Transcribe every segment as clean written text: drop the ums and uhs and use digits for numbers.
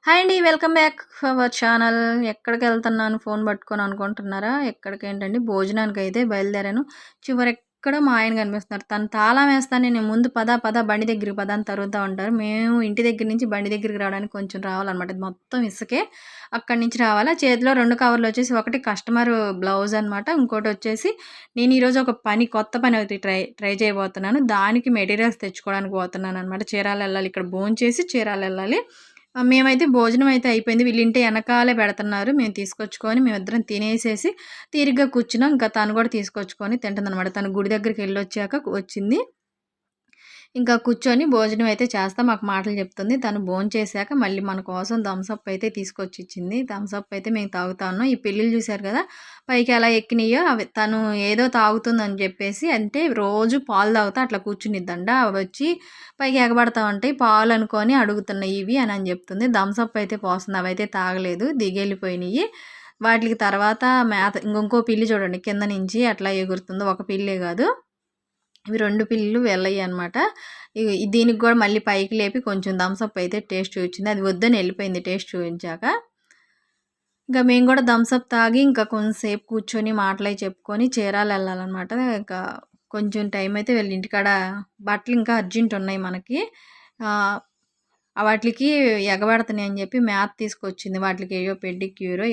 Hi అండి. Welcome back our channel. ఎక్కడికెళ్తున్నాను phone పట్టుకొని అనుకుంటున్నారా? ఎక్కడికేంటండి భోజనానికైతే బయలుదేరాను. చివరెక్కడో మా ఆయన కనిపిస్తున్నారు. తను తాళం వేస్తానే నేను ముందు పద పద బండి దగ్గరికి పద అని తరుముతా ఉంటారు. మేము ఇంటి దగ్గర నుంచి బండి దగ్గరికి రావడానికి కొంచెం రావాలన్నమాట. ఇది మొత్తం ఇసుకే. అక్కడి నుంచి రావాలా. చేతిలో 2 కవర్లు వచ్చేసి ఒకటి కస్టమర్ బ్లౌజ్ అనమాట. ఇంకోటొచ్చేసి నేను ఈరోజు ఒక కొత్త పని ఒకటి ట్రై చేయబోతున్నాను. దానికి మెటీరియల్స్ తెచ్చుకోవడానికి పోతున్నాననమాట. చీరాలెళ్ళాలి. ఇక్కడ భోంచేసి చీరాలెళ్ళాలి. మేమైతే భోజనం అయితే అయిపోయింది. వీళ్ళింటి ఎనకాలే పెడుతున్నారు. మేము తీసుకొచ్చుకొని మేమిద్దరం తినేసేసి తీరిగ్గా కూర్చున్నాం. ఇంకా తను కూడా తీసుకొచ్చుకొని తింటుందనమాట. తను గుడి దగ్గరికెళ్ళొచ్చాక వచ్చింది. ఇంకా కూర్చొని భోజనం అయితే చేస్తా మాకు మాటలు చెప్తుంది. తను భోంచేశాక మళ్ళీ మన కోసం థమ్స్ అప్ అయితే తీసుకొచ్చిచ్చింది. థమ్స్ అప్ అయితే మేము తాగుతా ఉన్నాం. ఈ పిల్లులు చూసారు కదా! పైకి ఎలా ఎక్కినాయో అవి తను ఏదో తాగుతుందని చెప్పేసి అంటే రోజు పాలు తాగుతా అట్లా కూర్చునిద్దంట. అవొచ్చి పైకి ఎగబడతా ఉంటాయి. పాలు అనుకోని అడుగుతున్నాయి ఇవి అని చెప్తుంది. థమ్స్ అప్ అయితే పోస్తుంది. అవైతే తాగలేదు. దిగెళ్ళిపోయినాయి. వాటికి తర్వాత మేత ఇంకో పిల్లి చూడండి కింద నుంచి ఎట్లా ఎగురుతుందో. ఒక పిల్లే కాదు. ఇవి 2 పిల్లులు వెల్లయ్యనమాట. దీనికి గూడా మళ్ళీ పైకి లేపి కొంచెం థమ్స్ అప్ అయితే టేస్ట్ చూయించింది. అది వద్దని ఎళ్ళిపోయింది టేస్ట్ చూయించాక. ఇంకా మేము గూడా థమ్స్ అప్ తాగి ఇంకా కొంచెంసేపు కూర్చొని మాటలయి చెప్పుకొని చీరాలెళ్ళాలనమాట. ఇంకా కొంచెం టైం అయితే వీళ్ళ ఇంటికాడ బట్టలు ఇంకా అర్జెంట్ ఉన్నాయి మనకి. ఆహ్, వాటిలికి ఎగబడుతున్నాయి అని చెప్పి మేత తీసుకొచ్చింది. వాటిలికి ఏయో పెడిక్యూరో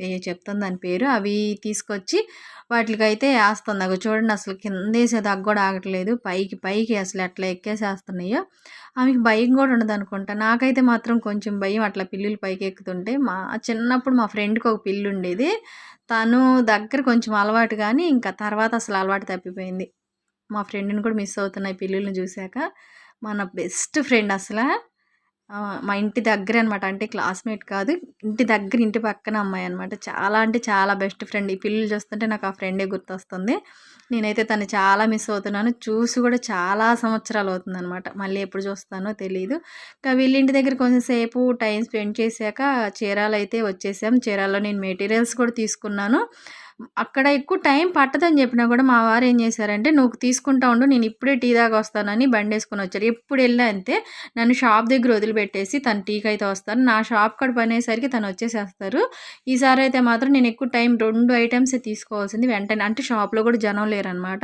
ఏయో చెప్తుంది దాని పేరు. అవి తీసుకొచ్చి వాటిలికైతే ఏస్తుంది. అగో చూడండి అసలు కిందేసేదాకా గూడా ఆగట్లేదు. పైకి పైకి అసలు ఎట్లా ఎక్కేసేస్తున్నాయో. ఆమెకి భయం గూడా ఉండదనుకుంటా. నాకైతే మాత్రం కొంచెం భయం అట్లా పిల్లులు పైకెక్కుతుంటే. చిన్నప్పుడు మా ఫ్రెండ్‌కి ఒక పిల్లుండేది. తను దగ్గర కొంచెం అలవాటు గానీ, ఇంకా తర్వాత అసలు అలవాటు తప్పిపోయింది. మా ఫ్రెండ్‌ని కూడా మిస్ అవుతున్నా ఈ పిల్లుల్ని చూసాక. మన బెస్ట్ ఫ్రెండ్ అసల. మా ఇంటి దగ్గరే అనమాట. అంటే క్లాస్‌మేట్ కాదు. ఇంటి దగ్గర ఇంటి పక్కన అమ్మాయనమాట. చాలా అంటే చాలా బెస్ట్ ఫ్రెండ్. ఈ పిల్లులు చూస్తుంటే నాకు ఆ ఫ్రెండే గుర్తొస్తుంది. నేనైతే తన్ని చాలా మిస్ అవుతున్నాను. చూసి కూడా చాలా సంవత్సరాలు అవుతుందనమాట. మళ్ళీ ఎప్పుడు చూస్తానో తెలీదు. ఇంకా వీళ్ళింటి దగ్గర కొంచెం సేపు టైం స్పెండ్ చేశాక చీరాలైతే వచ్చేసాం. చీరాల్లో నేను మెటీరియల్స్ కూడా తీసుకున్నాను. అక్కడ ఎక్కువ టైం పట్టదని చెప్పినా కూడా మా వారు ఏం చేశారంటే, "నువ్వు తీసుకుంటా ఉండు. నేను ఇప్పుడే టీ తాగొస్తానని" బండేసుకొనొచ్చారు. ఎప్పుడెళ్ళినా అంతే. నన్ను షాప్ దగ్గర వదిలిపెట్టేసి తను టీకైతే వస్తారు. నా షాప్ కాడ పనయ్యేసరికి తను వచ్చేసేస్తారు. ఈసారైతే మాత్రం నేను ఎక్కువ టైం 2 ఐటెమ్సే తీసుకోవాల్సింది వెంటనే. అంటే షాప్‌లో కూడా జనం లేరనమాట.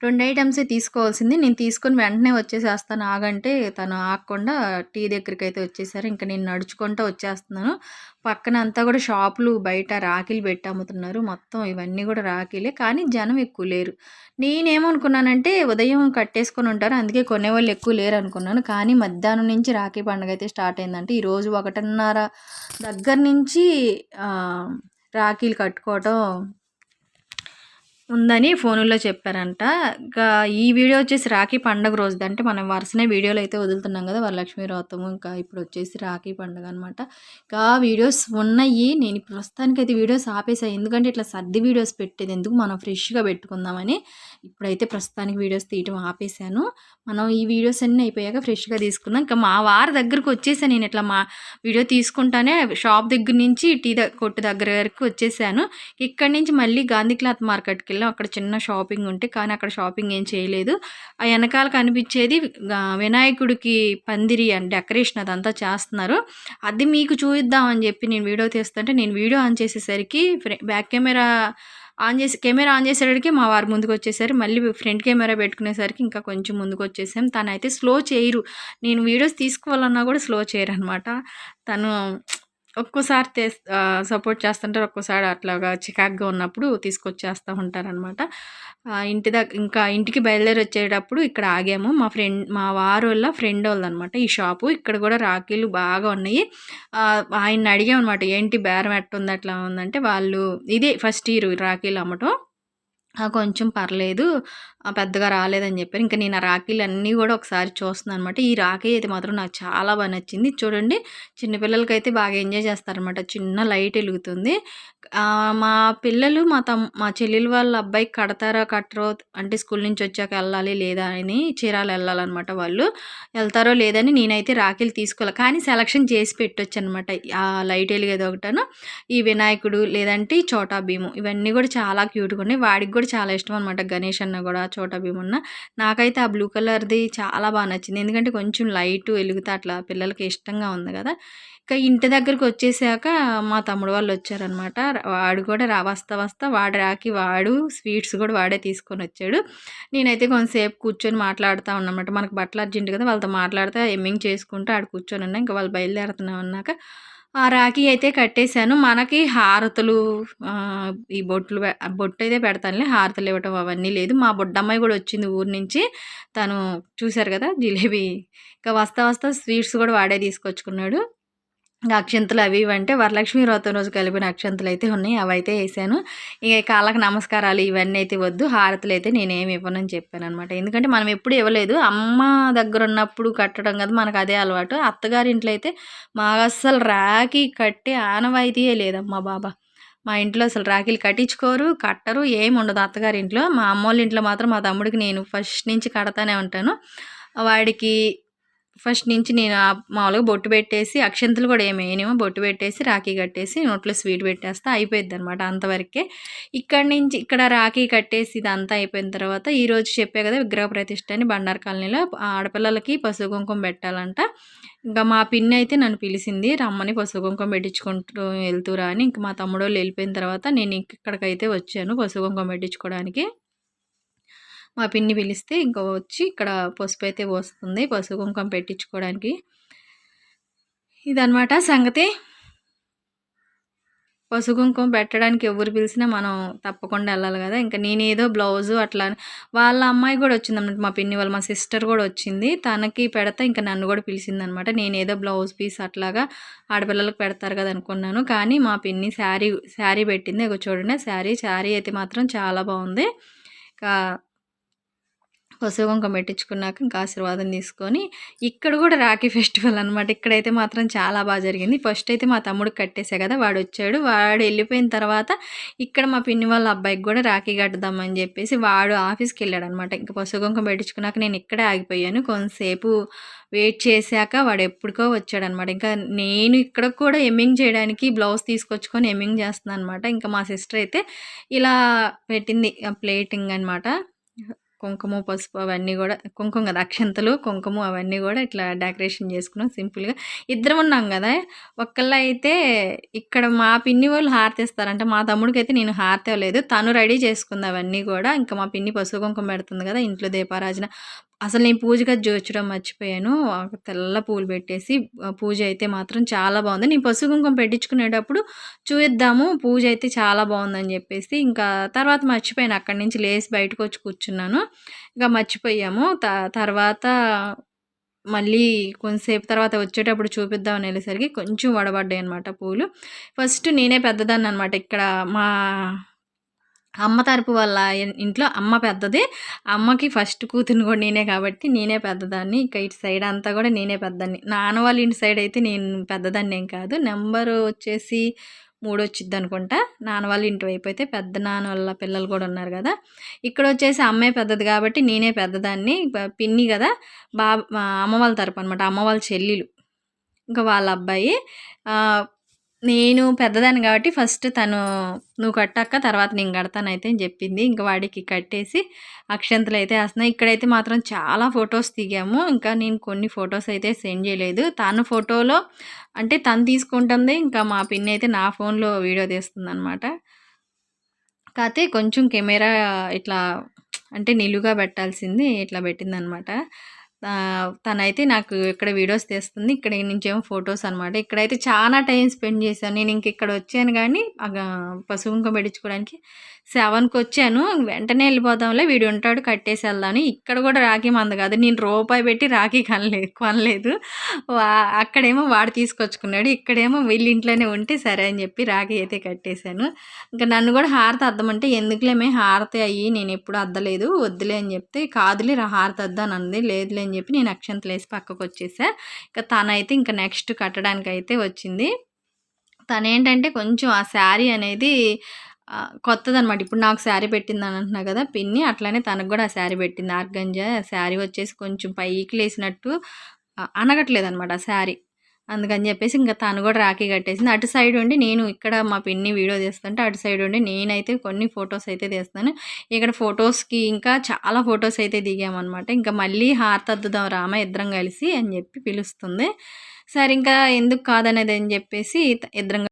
2 ఐటెమ్సే తీసుకోవాల్సింది. నేను తీసుకొని వెంటనే వచ్చేసేస్తాను ఆగంటే, తను ఆగకుండా టీ దగ్గరికైతే వచ్చేసారు. ఇంక నేను నడుచుకుంటూ వచ్చేస్తున్నాను. పక్కన అంతా కూడా షాపులు బయట రాఖీలు పెట్టి అమ్ముతున్నారు. మొత్తం ఇవన్నీ కూడా రాఖీలే. కానీ జనం ఎక్కువ లేరు. నేనేమనుకున్నానంటే ఉదయం కట్టేసుకొని ఉంటారు. అందుకే కొనేవాళ్ళు ఎక్కువ లేరనుకున్నాను. కానీ మధ్యాహ్నం నుంచి రాఖీ పండుగైతే స్టార్ట్ అయిందంటే, ఈరోజు 1:30 దగ్గర నుంచి రాఖీలు కట్టుకోవటం ఉందని ఫోనుల్లో చెప్పారంట. ఇంకా ఈ వీడియో వచ్చేసి రాఖీ పండగ రోజుది. అంటే మనం వరుసనే వీడియోలు అయితే వదులుతున్నాం కదా! వరలక్ష్మి వ్రతము, ఇంకా ఇప్పుడు వచ్చేసి రాఖీ పండుగ అనమాట. ఇంకా వీడియోస్ ఉన్నాయి. నేను ప్రస్తుతానికైతే వీడియోస్ ఆపేసా. ఎందుకంటే ఇట్లా సర్ది వీడియోస్ పెట్టేది ఎందుకు, మనం ఫ్రెష్‌గా పెట్టుకుందామని. ఇప్పుడైతే ప్రస్తుతానికి వీడియోస్ తీయటం ఆపేసాను. మనం ఈ వీడియోస్ అన్నీ అయిపోయాక ఫ్రెష్‌గా తీసుకుందాం. ఇంకా మా వారి దగ్గరికి వచ్చేసా నేను. ఇట్లా వీడియో తీసుకుంటానే షాప్ దగ్గర నుంచి కొట్టు దగ్గర వరకు వచ్చేసాను. ఇక్కడి నుంచి మళ్ళీ గాంధీ క్లాత్ మార్కెట్‌కెళ్ళాం. అక్కడ చిన్న షాపింగ్ ఉంటే, కానీ అక్కడ షాపింగ్ ఏం చేయలేదు. ఆ ఎనకాల కనిపించేది వినాయకుడికి పందిరి అండ్ డెకరేషన్ అదంతా చేస్తున్నారు. అది మీకు చూయిద్దామని చెప్పి నేను వీడియో తీస్తుంటే, నేను వీడియో ఆన్ చేసేసరికి బ్యాక్ కెమెరా ఆన్ చేసేటప్పటికి మా వారు ముందుకొచ్చేసారు. మళ్ళీ ఫ్రంట్ కెమెరా పెట్టుకునేసరికి ఇంకా కొంచెం ముందుకొచ్చేసాం. తనైతే స్లో చేయరు. నేను వీడియోస్ తీసుకోవాలన్నా కూడా స్లో చేయరనమాట. తను ఒక్కోసారి సపోర్ట్ చేస్తుంటారు. ఒక్కోసారి అట్లాగా చికాకుగా ఉన్నప్పుడు తీసుకొచ్చేస్తా ఉంటారనమాట. ఇంకా ఇంటికి బయలుదేరి వచ్చేటప్పుడు ఇక్కడ ఆగాము. మా వారోళ్ళ ఫ్రెండోళ్ళదనమాట ఈ షాపు. ఇక్కడ కూడా రాఖీలు బాగా ఉన్నాయి. ఆయన్ని అడిగామనమాట, ఏంటి బేరం ఎట్టుంది అట్లా ఉందంటే, వాళ్ళు ఇదే ఫస్ట్ ఇయర్ రాఖీలు అమ్మటం. కొంచెం పర్లేదు. పెద్దగా రాలేదని చెప్పారు. ఇంక నేను ఆ రాఖీలన్నీ గూడా ఒకసారి చూస్తున్నాననమాట. ఈ రాఖీ అయితే మాత్రం నాకు చాలా బా నచ్చింది. చూడండి, చిన్న పిల్లలకైతే బాగా ఎంజాయ్ చేస్తారనమాట. చిన్న లైట్ ఎలుగుతుంది. మా పిల్లలు మా చెల్లెలు వాళ్ళ అబ్బాయికి కడతారా కట్టరో, అంటే స్కూల్ నుంచి వచ్చాక ఎళ్ళాలి లేదా అని చీరాలు ఎళ్ళాలనమాట వాళ్ళు. ఎళ్తారో లేదని నేనైతే రాఖీలు తీసుకోలే. కానీ సెలక్షన్ చేసి పెట్టొచ్చనమాట. ఆ లైట్ ఎలిగేది ఒకటను, ఈ వినాయకుడు లేదంటే ఈ చోటా భీము ఇవన్నీ కూడా చాలా క్యూట్‌గా ఉన్నాయి. వాడికి కూడా చాలా ఇష్టం అనమాట. గణేష్ అన్న కూడా చోటా భీమ్ ఉన్న. నాకైతే ఆ బ్లూ కలర్‌ది చాలా బా నచ్చింది. ఎందుకంటే కొంచెం లైట్ వెలుగుతా అట్లా పిల్లలకి ఇష్టంగా ఉంది గదా! ఇక ఇంటి దగ్గరకొచ్చేసాక మా తమ్ముడు వాళ్ళొచ్చారనమాట. వాడు కూడా వస్తా వస్తా వాడు రాఖీ వాడు స్వీట్స్ గూడా వాడే తీసుకొనొచ్చాడు. నేనైతే కొంతసేపు కూర్చొని మాట్లాడుతా ఉన్నానమాట. మనకు బట్టలు అర్జెంట్ కదా! వాళ్ళతో మాట్లాడుతా ఎమ్మింగ్ చేసుకుంటూ ఆడ కూర్చొనున్నా. ఇంక వాళ్ళు బయలుదేరుతున్నాం అన్నాక ఆ రాఖీ అయితే కట్టేసాను. మనకి హారతులు ఈ బొట్టయితే పెడతానులే. హారతులివ్వటం అవన్నీ లేదు. మా బుడ్డమ్మాయి గూడా వచ్చింది ఊరు నుంచి. తను చూసారు గదా! జిలేబీ ఇక వస్తా వస్తా స్వీట్స్ గూడా వాడే తీసుకొచ్చుకున్నాడు. ఇంక అక్షింతలు అవి ఇవి అంటే వరలక్ష్మి వ్రతం రోజు కలిపిన అక్షింతలయితే ఉన్నాయి. అవైతే ఏశాను. ఇక కాళ్ళకి నమస్కారాలు ఇవన్నీ అయితే వద్దు. హారతులైతే నేనేమి ఇవ్వనని చెప్పాననమాట. ఎందుకంటే మనం ఎప్పుడు ఇవ్వలేదు. అమ్మ దగ్గరున్నప్పుడు కట్టడం కదా మనకు అదే అలవాటు. అత్తగారింట్లో అయితే మాకస్సలు రాఖీ కట్టే ఆనవాయితీయే లేదమ్మా బాబా! మా ఇంట్లో అసలు రాఖీలు కట్టించుకోరు, కట్టరు ఏముండదు అత్తగారింట్లో. మా అమ్మోళ్ళ ఇంట్లో మాత్రం మా తమ్ముడికి నేను ఫస్ట్ నుంచి కడతానే ఉంటాను. వాడికి ఫస్ట్ నుంచి నేను మామూలుగా బొట్టు పెట్టేసి అక్షింతలు కూడా ఏమెయనేమో బొట్టు పెట్టేసి రాఖీ కట్టేసి నోట్లో స్వీట్ పెట్టేస్తే అయిపోయిద్దనమాట అంతవరకే. ఇక్కడి నుంచి ఇక్కడ రాఖీ కట్టేసి ఇదంతా అయిపోయిన తర్వాత ఈరోజు చెప్పా కదా విగ్రహ ప్రతిష్ఠ అని బండారు కాలనీలో ఆడపిల్లలకి పసుపు కుంకుమ పెట్టాలంట. ఇంకా మా పిన్ని అయితే నన్ను పిలిచింది రమ్మని పసుపు కుంకుమ పెట్టించుకుంటూ వెళ్తురా అని. ఇంక మా తమ్ముడోళ్ళు వెళ్ళిపోయిన తర్వాత నేను ఇక్కడికైతే వచ్చాను పసుపు కుంకుమ పెట్టించుకోవడానికి. మా పిన్ని పిలిస్తే ఇంక వచ్చి ఇక్కడ పసుపైతే పోస్తుంది. పసుపు కుంకుమ పెట్టించుకోవడానికి. ఇదనమాట సంగతి. పసుపు కుంకుమ పెట్టడానికి ఎవరు పిలిచినా మనం తప్పకుండా వెళ్ళాలి కదా! ఇంక నేనేదో బ్లౌజు అట్లా వాళ్ళ అమ్మాయి కూడా వచ్చిందనమాట. మా పిన్ని వాళ్ళ మా సిస్టర్ కూడా వచ్చింది. తనకి పెడతా ఇంక నన్ను కూడా పిలిచిందనమాట. నేనేదో బ్లౌజ్ పీస్ అట్లాగా ఆడపిల్లలకి పెడతారు కదా అనుకున్నాను. కానీ మా పిన్ని శారీ పెట్టింది. ఇగో చూడండి శారీ అయితే మాత్రం చాలా బాగుంది. ఇంకా పసుపు కుంకుమ పెట్టించుకున్నాక ఇంకా ఆశీర్వాదం తీసుకొని ఇక్కడ కూడా రాఖీ ఫెస్టివల్ అనమాట. ఇక్కడైతే మాత్రం చాలా బాగా జరిగింది. ఫస్ట్ అయితే మా తమ్ముడికి కట్టేసా కదా వాడు వచ్చాడు. వాడు వెళ్ళిపోయిన తర్వాత ఇక్కడ మా పిన్ని వాళ్ళ అబ్బాయికి కూడా రాఖీ కట్టుదామని చెప్పేసి వాడు ఆఫీస్కి వెళ్ళాడనమాట. ఇంకా పసుపు కుంకుమ పెట్టించుకున్నాక నేను ఇక్కడే ఆగిపోయాను. కొంతసేపు వెయిట్ చేశాక వాడు ఎప్పటికో వచ్చాడనమాట. ఇంకా నేను ఇక్కడ కూడా ఎమ్మింగ్ చేయడానికి బ్లౌజ్ తీసుకొచ్చుకొని ఎమ్మింగ్ చేస్తున్నాను అనమాట. ఇంకా మా సిస్టర్ అయితే ఇలా పెట్టింది ప్లేటింగ్ అనమాట. కుంకుమ, పసుపు అవన్నీ గూడా కుంకుమ గదా! అక్షంతలు, కుంకుమ అవన్నీ గూడా ఇట్లా డెకరేషన్ చేసుకున్నాం సింపుల్‌గా. ఇద్దరం ఉన్నాం గదా! ఒక్కళ్ళైతే ఇక్కడ మా పిన్ని వాళ్ళు హారతిస్తారంట. మా తమ్ముడికైతే నేను హారతి ఇవ్వలేదు. తను రెడీ చేసుకుంది అవన్నీ గూడా. ఇంకా మా పిన్ని పసుపు కుంకుమ పెడుతుంది గదా! ఇంట్లో దీపారాజన. అసలు నేను పూజ గది జోడించడం మర్చిపోయాను. తెల్ల పూలు పెట్టేసి పూజ అయితే మాత్రం చాలా బాగుంది. నేను పసుపు కుంకుమ పెట్టించుకునేటప్పుడు చూయిద్దాము పూజ అయితే చాలా బాగుందని చెప్పేసి ఇంకా తర్వాత మర్చిపోయాను. అక్కడి నుంచి లేసి బయటకొచ్చి కూర్చున్నాను. ఇక మర్చిపోయాము. తర్వాత మళ్ళీ కొంతసేపు తర్వాత వచ్చేటప్పుడు చూపిద్దామని వెళ్ళేసరికి కొంచెం వడబడ్డాయన్నమాట పూలు. ఫస్ట్ నేనే పెద్దదాన్ననమాట. ఇక్కడ మా అమ్మ తరపు వాళ్ళ ఇంట్లో అమ్మ పెద్దది. అమ్మకి ఫస్ట్ కూతురిని కూడా నేనే కాబట్టి నేనే పెద్దదాన్ని. ఇక ఇటు సైడ్ అంతా కూడా నేనే పెద్దాన్ని. నాన్న వాళ్ళ ఇంటి సైడ్ అయితే నేను పెద్దదాన్నేం కాదు. నెంబరు వచ్చేసి 3 వచ్చిద్దనుకుంటా. నాన్న వాళ్ళ ఇంటి వైపు అయితే పెద్ద నాన్న వాళ్ళ పిల్లలు కూడా ఉన్నారు కదా! ఇక్కడొచ్చేసి అమ్మే పెద్దది కాబట్టి నేనే పెద్దదాన్ని. పిన్ని కదా! అమ్మ వాళ్ళ తరపు అనమాట. అమ్మ వాళ్ళ చెల్లెలు. ఇంకా వాళ్ళ అబ్బాయి. నేను పెద్దదాన్ని కాబట్టి ఫస్ట్ తను నువ్వు కట్టక్క తర్వాత నేను కడతానైతే అని చెప్పింది. ఇంక వాడికి కట్టేసి అక్షంతలైతే ఏస్తున్నాయి. ఇక్కడైతే మాత్రం చాలా ఫొటోస్ దిగాము. ఇంకా నేను కొన్ని ఫొటోస్ అయితే సెండ్ చేయలేదు. తన ఫోటోలో అంటే తను తీసుకుంటుంది. ఇంకా మా పిన్ని అయితే నా ఫోన్‌లో వీడియో తీస్తుందనమాట. కాతే కొంచెం కెమెరా ఇట్లా అంటే నిలువుగా పెట్టాల్సింది ఇట్లా పెట్టిందనమాట. తనైతే నాకు ఇక్కడ వీడియోస్ తీస్తుంది. ఇక్కడ నుంచేమో ఫొటోస్ అనమాట. ఇక్కడైతే చాలా టైం స్పెండ్ చేశాను. నేను ఇక్కడ వచ్చాను గానీ పసుపు కుంకుమ పెట్టించుకోవడానికి 7కి వచ్చాను. వెంటనే వెళ్ళిపోదాంలే వీడు ఉంటాడు కట్టేసి వెళ్దామని. ఇక్కడ కూడా రాఖీ మంది కాదు. నేను రూపాయి పెట్టి రాఖీ కొనలేదు. అక్కడేమో వాడు తీసుకొచ్చుకున్నాడు. ఇక్కడేమో వీళ్ళ ఇంట్లోనే ఉంటే సరే అని చెప్పి రాఖీ అయితే కట్టేశాను. ఇంకా నన్ను కూడా హారతి అద్దమంటే ఎందుకులేమే హారతి అయ్యి నేను ఎప్పుడు అద్దలేదు వద్దులే అని చెప్తే కాదులే హారతి అద్దాను అంది. లేదులే అని చెప్పి నేను అక్షంతలు వేసి పక్కకు వచ్చేసా. ఇంకా తనైతే ఇంకా నెక్స్ట్ కట్టడానికి అయితే వచ్చింది. తనేంటంటే కొంచెం ఆ శారీ అనేది కొత్తదనమాట. ఇప్పుడు నాకు శారీ పెట్టిందని అంటున్నా కదా పిన్ని. అట్లానే తనకు కూడా ఆ శారీ పెట్టింది. ఆర్గంజా శారీ వచ్చేసి కొంచెం పైకి లేసినట్టు అనగట్లేదనమాట ఆ శారీ. అందుకని చెప్పేసి ఇంకా తను కూడా రాఖీ కట్టేసింది. అటు సైడ్ ఉండి నేను ఇక్కడ మా పిన్ని వీడియో తీస్తుంటే, అటు సైడ్ ఉండి నేనైతే కొన్ని ఫోటోస్ అయితే తీస్తాను. ఇక్కడ ఫోటోస్‌కి ఇంకా చాలా ఫోటోస్ అయితే దిగామనమాట. ఇంకా మళ్ళీ హారతద్దుదాం రామా ఇద్దరం కలిసి అని చెప్పి పిలుస్తుంది. సరే ఇంకా ఎందుకు కాదనేది అని చెప్పేసి ఇద్దరం